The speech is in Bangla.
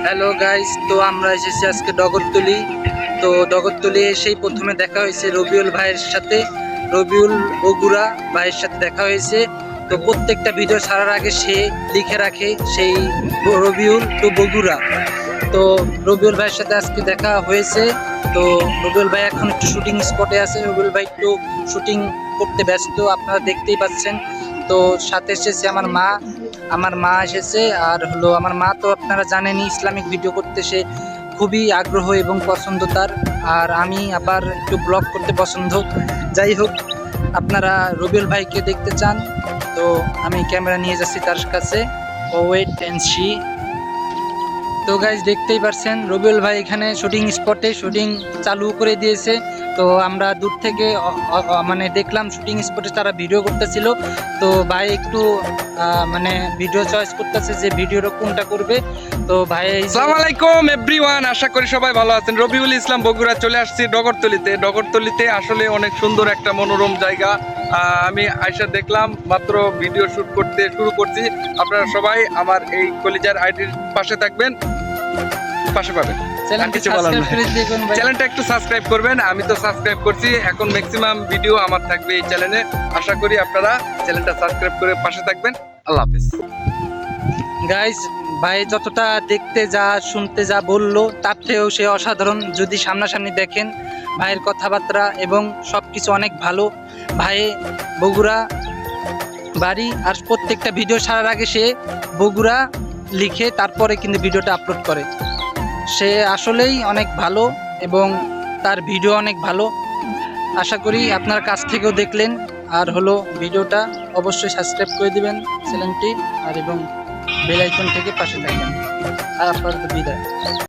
হ্যালো গাইস, তো আমরা এসেছি আজকে ডগরতলি। তো ডগরতলি এসেই প্রথমে দেখা হয়েছে রবিউল ভাইয়ের সাথে। রবিউল বগুড়া ভাইয়ের সাথে দেখা হয়েছে। তো প্রত্যেকটা ভিডিও ছাড়ার আগে সে লিখে রাখে সেই রবিউল টু বগুড়া। তো রবিউল ভাইয়ের সাথে আজকে দেখা হয়েছে। তো রবিউল ভাই এখন একটু শুটিং স্পটে আছে। রবিউল ভাই একটু শুটিং করতে ব্যস্ত, আপনারা দেখতেই পাচ্ছেন। তো সাথে এসেছে আমার মা এসেছে। আর হলো আমার মা তো আপনারা জানেনই, ইসলামিক ভিডিও করতে সে খুবই আগ্রহ এবং পছন্দ তার। আর আমি আবার একটু ব্লগ করতে পছন্দ। যাই হোক, আপনারা রবিউল ভাইকে দেখতে চান তো আমি ক্যামেরা নিয়ে যাচ্ছি তার কাছে। Wait and see. তো গাইজ দেখতেই পারছেন রবিউল ভাই এখানে শুটিং স্পটে শুটিং চালু করে দিয়েছে। তো আমরা দূর থেকে মানে দেখলাম শুটিং স্পটে তারা ভিডিও করতেছিল। তো ভাই একটু মানে ভিডিও চয়েস করতেছে যে ভিডিওটা কোনটা করবে। তো ভাই আসসালামু আলাইকুম এভরিওয়ান, আশা করি সবাই ভালো আছেন। রবিউল ইসলাম বগুড়া চলে আসছি ডগরতলিতে আসলে অনেক সুন্দর একটা মনোরম জায়গা। আমি আয়সা দেখলাম, মাত্র ভিডিও শুট করতে শুরু করছি। আপনারা সবাই আমার এই কলিজার আইডির পাশে থাকবেন, পাশে পাবেন। চ্যানেলটা একটু সাবস্ক্রাইব করবেন। আমি তো সাবস্ক্রাইব করছি, এখন ম্যাক্সিমাম ভিডিও আমার থাকবে এই চ্যানেলে। আশা করি আপনারা চ্যানেলটা সাবস্ক্রাইব করে পাশে থাকবেন। আল্লাহ হাফেজ। গাইজ ভাই যতটা দেখতে যা শুনতে যা বললো তার থেকেও সে অসাধারণ। যদি সামনাসামনি দেখেন ভাইয়ের কথাবার্তা এবং সব কিছু অনেক ভালো। ভাই বগুড়া বাড়ি, আর প্রত্যেকটা ভিডিও ছাড়ার আগে সে বগুড়া লিখে তারপরে কিন্তু ভিডিওটা আপলোড করে। সে আসলেই অনেক ভালো এবং তার ভিডিও অনেক ভালো। আশা করি আপনার কাছ থেকেও দেখলেন। আর হলো ভিডিওটা অবশ্যই সাবস্ক্রাইব করে দিবেন চ্যানেলটি, আর এবং বেল আইকন থেকে পাশে থাকবেন। আর আপনার বিদায়।